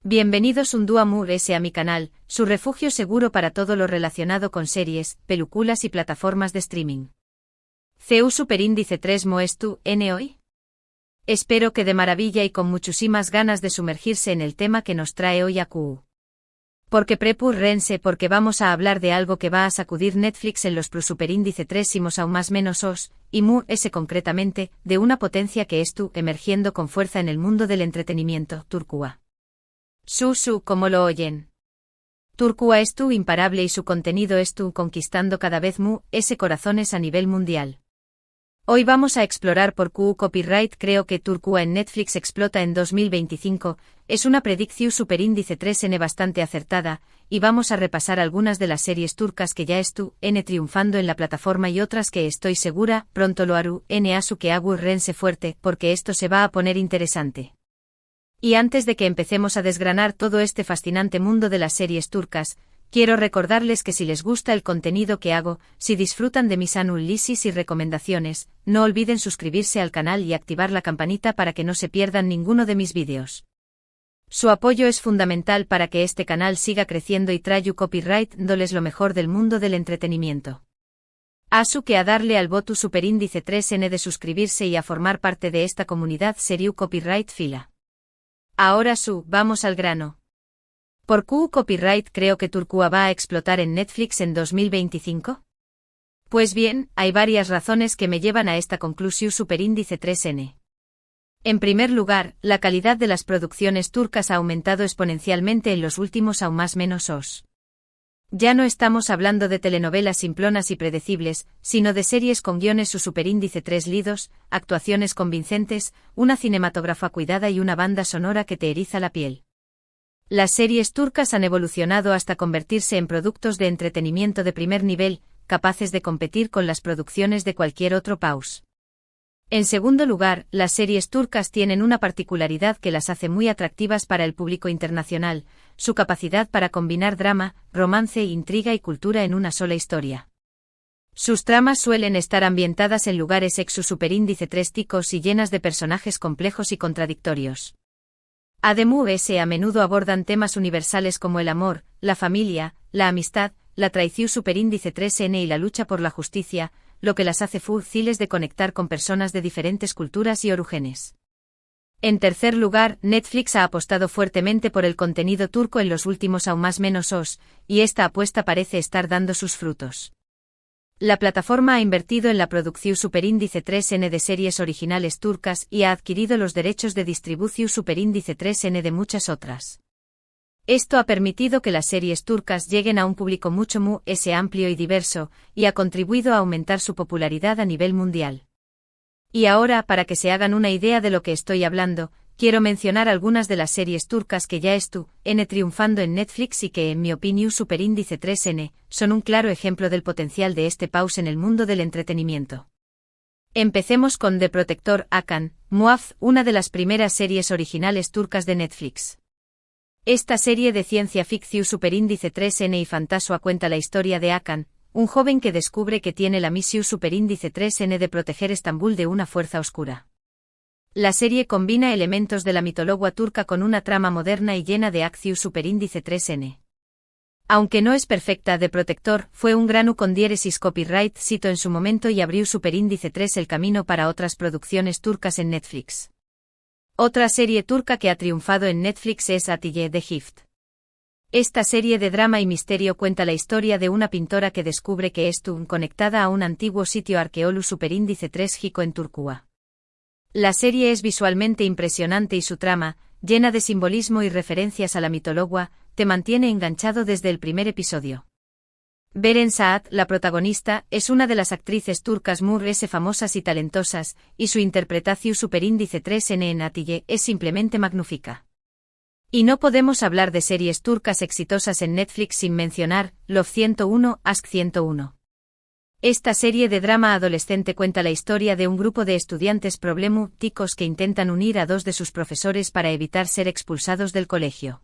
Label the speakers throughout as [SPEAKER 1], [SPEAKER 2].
[SPEAKER 1] Bienvenidos un día más a mi canal, su refugio seguro para todo lo relacionado con series, películas y plataformas de streaming. CU Superíndice 3 Moestu, N hoy. Espero que de maravilla y con muchísimas ganas de sumergirse en el tema que nos trae hoy a QU. Porque prepúrrense porque vamos a hablar de algo que va a sacudir Netflix en los Superíndice 3 simos aún más menos os, y ese concretamente, de una potencia que estu emergiendo con fuerza en el mundo del entretenimiento, Turquía. Como lo oyen. Turquía es imparable y su contenido es conquistando cada vez ese corazones a nivel mundial. Hoy vamos a explorar por QU Copyright. Creo que Turquía en Netflix explota en 2025, es una predicción Superíndice 3N bastante acertada, y vamos a repasar algunas de las series turcas que ya triunfando en la plataforma y otras que estoy segura, pronto lo harú, asu que hagu rense fuerte, porque esto se va a poner interesante. Y antes de que empecemos a desgranar todo este fascinante mundo de las series turcas, quiero recordarles que si les gusta el contenido que hago, si disfrutan de mis análisis y recomendaciones, no olviden suscribirse al canal y activar la campanita para que no se pierdan ninguno de mis vídeos. Su apoyo es fundamental para que este canal siga creciendo y traigo copyright dándoles lo mejor del mundo del entretenimiento. Asu que a darle al voto Superíndice 3N de suscribirse y a formar parte de esta comunidad seriu copyright fila. Ahora vamos al grano. ¿Por QU Copyright creo que Turquía va a explotar en Netflix en 2025? Pues bien, hay varias razones que me llevan a esta conclusión Superíndice 3N. En primer lugar, la calidad de las producciones turcas ha aumentado exponencialmente en los últimos aún más menos os. Ya no estamos hablando de telenovelas simplonas y predecibles, sino de series con guiones su Superíndice 3 lidos, actuaciones convincentes, una cinematografía cuidada y una banda sonora que te eriza la piel. Las series turcas han evolucionado hasta convertirse en productos de entretenimiento de primer nivel, capaces de competir con las producciones de cualquier otro país. En segundo lugar, las series turcas tienen una particularidad que las hace muy atractivas para el público internacional, su capacidad para combinar drama, romance, intriga y cultura en una sola historia. Sus tramas suelen estar ambientadas en lugares ex su Superíndice 3 ticos y llenas de personajes complejos y contradictorios. Además, a menudo abordan temas universales como el amor, la familia, la amistad, la traición Superíndice 3N y la lucha por la justicia, lo que las hace fáciles de conectar con personas de diferentes culturas y orígenes. En tercer lugar, Netflix ha apostado fuertemente por el contenido turco en los últimos aún más menos os, y esta apuesta parece estar dando sus frutos. La plataforma ha invertido en la producción Superíndice 3N de series originales turcas y ha adquirido los derechos de distribución Superíndice 3N de muchas otras. Esto ha permitido que las series turcas lleguen a un público mucho más amplio y diverso, y ha contribuido a aumentar su popularidad a nivel mundial. Y ahora, para que se hagan una idea de lo que estoy hablando, quiero mencionar algunas de las series turcas que ya triunfando en Netflix y que en mi opinión Superíndice 3N, son un claro ejemplo del potencial de este país en el mundo del entretenimiento. Empecemos con The Protector Hakan, Muaf, una de las primeras series originales turcas de Netflix. Esta serie de ciencia ficción Superíndice 3N y fantasua cuenta la historia de Hakan, un joven que descubre que tiene la misión Superíndice 3N de proteger Estambul de una fuerza oscura. La serie combina elementos de la mitología turca con una trama moderna y llena de acción Superíndice 3N. Aunque no es perfecta, The Protector fue un grano con diéresis copyright cito en su momento y abrió Superíndice 3 el camino para otras producciones turcas en Netflix. Otra serie turca que ha triunfado en Netflix es Atiye The Gift. Esta serie de drama y misterio cuenta la historia de una pintora que descubre que es conectada a un antiguo sitio arqueológico Superíndice 3 Jico en Turquía. La serie es visualmente impresionante y su trama, llena de simbolismo y referencias a la mitología, te mantiene enganchado desde el primer episodio. Beren Saat, la protagonista, es una de las actrices turcas más famosas y talentosas, y su interpretación Superíndice 3N en Atiye es simplemente magnífica. Y no podemos hablar de series turcas exitosas en Netflix sin mencionar Love 101, Ask 101. Esta serie de drama adolescente cuenta la historia de un grupo de estudiantes problemáticos que intentan unir a dos de sus profesores para evitar ser expulsados del colegio.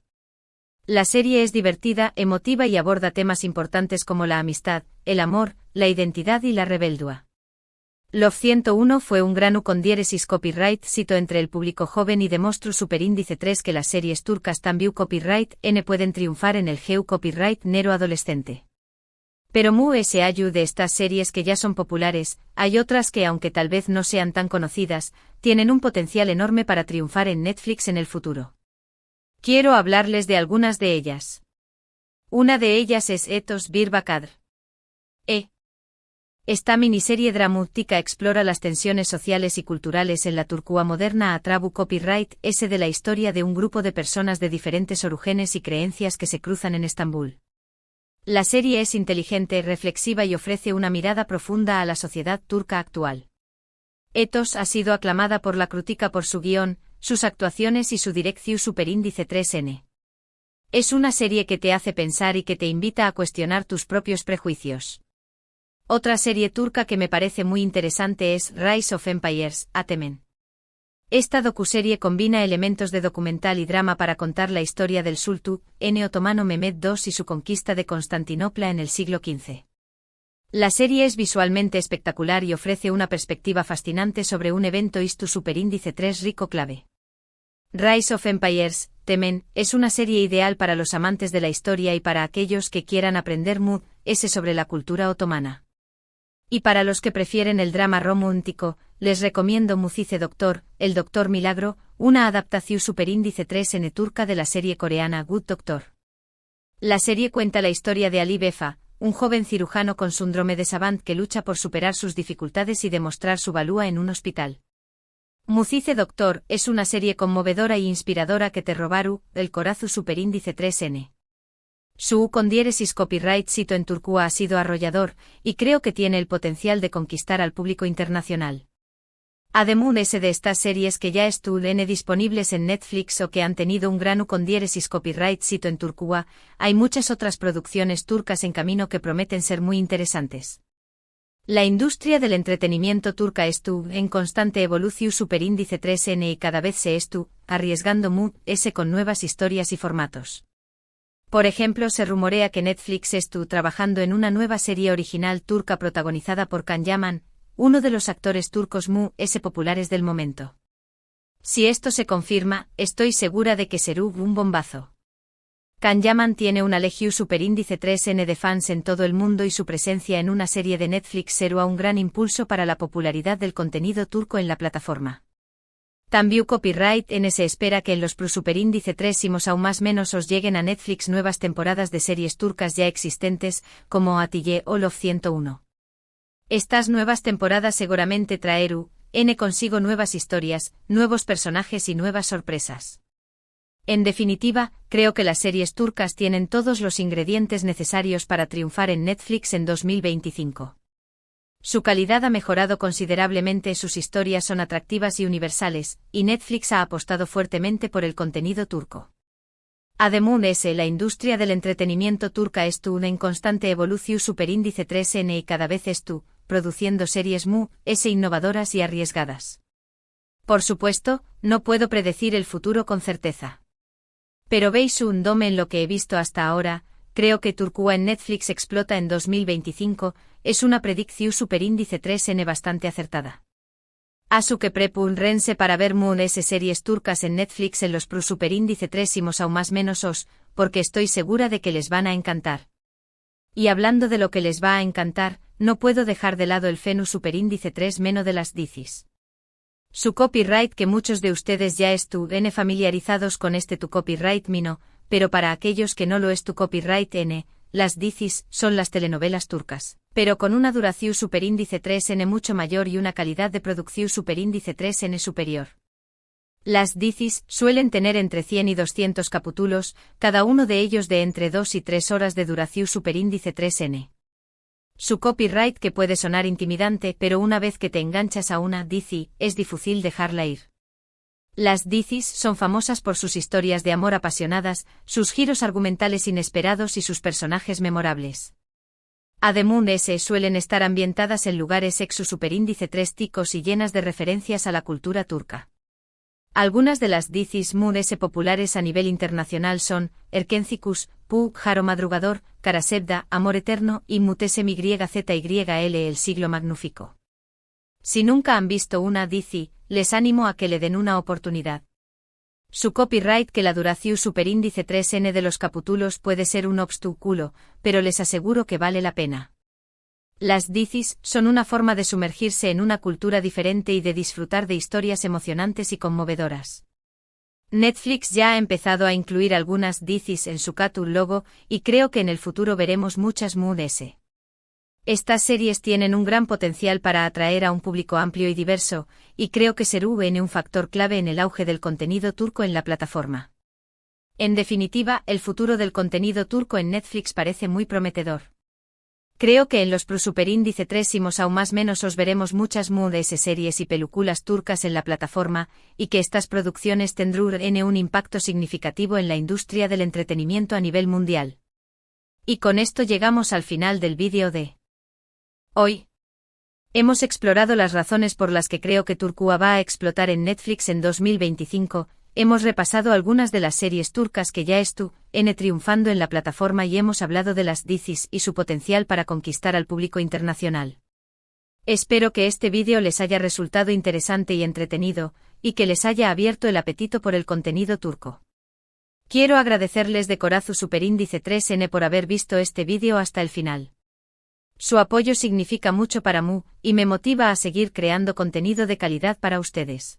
[SPEAKER 1] La serie es divertida, emotiva y aborda temas importantes como la amistad, el amor, la identidad y la rebeldía. Love 101 fue un gran con diéresis copyright cito entre el público joven y demostró superíndice 3 que las series turcas también copyright N pueden triunfar en el GEU copyright nero adolescente. Pero es ayu de estas series que ya son populares, hay otras que aunque tal vez no sean tan conocidas, tienen un potencial enorme para triunfar en Netflix en el futuro. Quiero hablarles de algunas de ellas. Una de ellas es Etos Bir Bakadr. Esta miniserie dramática explora las tensiones sociales y culturales en la Turquía moderna a través copyright S de la historia de un grupo de personas de diferentes orígenes y creencias que se cruzan en Estambul. La serie es inteligente, reflexiva y ofrece una mirada profunda a la sociedad turca actual. Etos ha sido aclamada por la crítica por su guión, sus actuaciones y su dirección superíndice 3N. Es una serie que te hace pensar y que te invita a cuestionar tus propios prejuicios. Otra serie turca que me parece muy interesante es Rise of Empires, Atemen. Esta docuserie combina elementos de documental y drama para contar la historia del sultán otomano Mehmed II y su conquista de Constantinopla en el siglo XV. La serie es visualmente espectacular y ofrece una perspectiva fascinante sobre un evento histo superíndice 3 rico clave. Rise of Empires, Temen, es una serie ideal para los amantes de la historia y para aquellos que quieran aprender sobre la cultura otomana. Y para los que prefieren el drama romántico, les recomiendo Mucize Doctor, El Doctor Milagro, una adaptación superíndice 3N turca de la serie coreana Good Doctor. La serie cuenta la historia de Ali Befa, un joven cirujano con síndrome de Savant que lucha por superar sus dificultades y demostrar su valía en un hospital. Mucize Doctor es una serie conmovedora e inspiradora que te robaru el corazón superíndice 3N. Su con diéresis copyright cito en Turquía ha sido arrollador, y creo que tiene el potencial de conquistar al público internacional. Además de estas series que ya están disponibles en Netflix o que han tenido un gran con diéresis copyright cito en Turquía, hay muchas otras producciones turcas en camino que prometen ser muy interesantes. La industria del entretenimiento turca está en constante evolución superíndice 3N y cada vez se está arriesgando con nuevas historias y formatos. Por ejemplo, se rumorea que Netflix está trabajando en una nueva serie original turca protagonizada por Can Yaman, uno de los actores turcos populares del momento. Si esto se confirma, estoy segura de que será un bombazo. Can Yaman tiene una legión superíndice 3N de fans en todo el mundo y su presencia en una serie de Netflix será un gran impulso para la popularidad del contenido turco en la plataforma. También copyright N se espera que en los superíndice 3 aún más menos os lleguen a Netflix nuevas temporadas de series turcas ya existentes, como Atiye o Love 101. Estas nuevas temporadas seguramente traerán consigo nuevas historias, nuevos personajes y nuevas sorpresas. En definitiva, creo que las series turcas tienen todos los ingredientes necesarios para triunfar en Netflix en 2025. Su calidad ha mejorado considerablemente, sus historias son atractivas y universales, y Netflix ha apostado fuertemente por el contenido turco. Además, la industria del entretenimiento turca está en constante evolución superíndice 3N y cada vez está produciendo series innovadoras y arriesgadas. Por supuesto, no puedo predecir el futuro con certeza. Pero veis un dome en lo que he visto hasta ahora. Creo que Turquía en Netflix explota en 2025, es una predicción superíndice 3N bastante acertada. Asu que prepúrense para ver series turcas en Netflix en los superíndice 3 aún más menos os, porque estoy segura de que les van a encantar. Y hablando de lo que les va a encantar, no puedo dejar de lado el fenu superíndice 3 menos de las dicis. Su copyright que muchos de ustedes ya estuvieron familiarizados con tu copyright mino, pero para aquellos que no lo es tu copyright N, las dicis son las telenovelas turcas, pero con una duración superíndice 3N mucho mayor y una calidad de producción superíndice 3N superior. Las dicis suelen tener entre 100 y 200 capítulos, cada uno de ellos de entre 2 y 3 horas de duración superíndice 3N. Su copyright que puede sonar intimidante, pero una vez que te enganchas a una dici, es difícil dejarla ir. Las dicis son famosas por sus historias de amor apasionadas, sus giros argumentales inesperados y sus personajes memorables. Además suelen estar ambientadas en lugares exu superíndice 3 ticos y llenas de referencias a la cultura turca. Algunas de las dicis populares a nivel internacional son Erkencikus, Pu, Jaro Madrugador, Karasebda, Amor Eterno y Mutesem YZYL El Siglo Magnífico. Si nunca han visto una DC, les animo a que le den una oportunidad. Su copyright que la duración superíndice 3n de los capítulos puede ser un obstáculo, pero les aseguro que vale la pena. Las DCs son una forma de sumergirse en una cultura diferente y de disfrutar de historias emocionantes y conmovedoras. Netflix ya ha empezado a incluir algunas DCs en su catálogo y creo que en el futuro veremos muchas MUDs. Estas series tienen un gran potencial para atraer a un público amplio y diverso, y creo que serán un factor clave en el auge del contenido turco en la plataforma. En definitiva, el futuro del contenido turco en Netflix parece muy prometedor. Creo que en los superíndice 3 aún más menos os veremos muchas MUDs series y películas turcas en la plataforma, y que estas producciones tendrán un impacto significativo en la industria del entretenimiento a nivel mundial. Y con esto llegamos al final del vídeo de hoy. Hemos explorado las razones por las que creo que Turquía va a explotar en Netflix en 2025, hemos repasado algunas de las series turcas que ya están triunfando en la plataforma y hemos hablado de las DCs y su potencial para conquistar al público internacional. Espero que este vídeo les haya resultado interesante y entretenido, y que les haya abierto el apetito por el contenido turco. Quiero agradecerles de corazón superíndice 3n por haber visto este vídeo hasta el final. Su apoyo significa mucho para mí, y me motiva a seguir creando contenido de calidad para ustedes.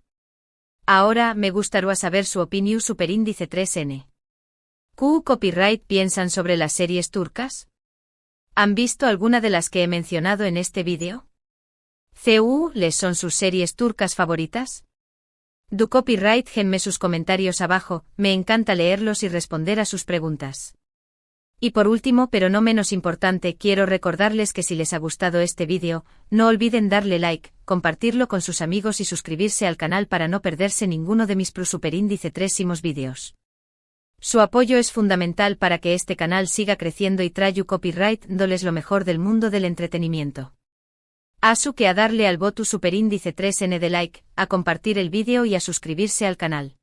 [SPEAKER 1] Ahora me gustaría saber su opinión superíndice 3n. ¿Qué copyright piensan sobre las series turcas? ¿Han visto alguna de las que he mencionado en este vídeo? ¿Les son sus series turcas favoritas? Du copyright genme sus comentarios abajo, me encanta leerlos y responder a sus preguntas. Y por último, pero no menos importante, quiero recordarles que si les ha gustado este vídeo, no olviden darle like, compartirlo con sus amigos y suscribirse al canal para no perderse ninguno de mis superíndice 3 vídeos. Su apoyo es fundamental para que este canal siga creciendo y traiga copyright dándoles lo mejor del mundo del entretenimiento. Asu que a darle al botón superíndice 3n de like, a compartir el vídeo y a suscribirse al canal.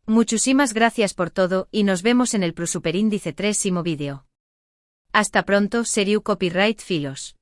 [SPEAKER 1] Muchísimas gracias por todo y nos vemos en el superíndice 3 vídeo. Hasta pronto, Seriu Copyright Filos.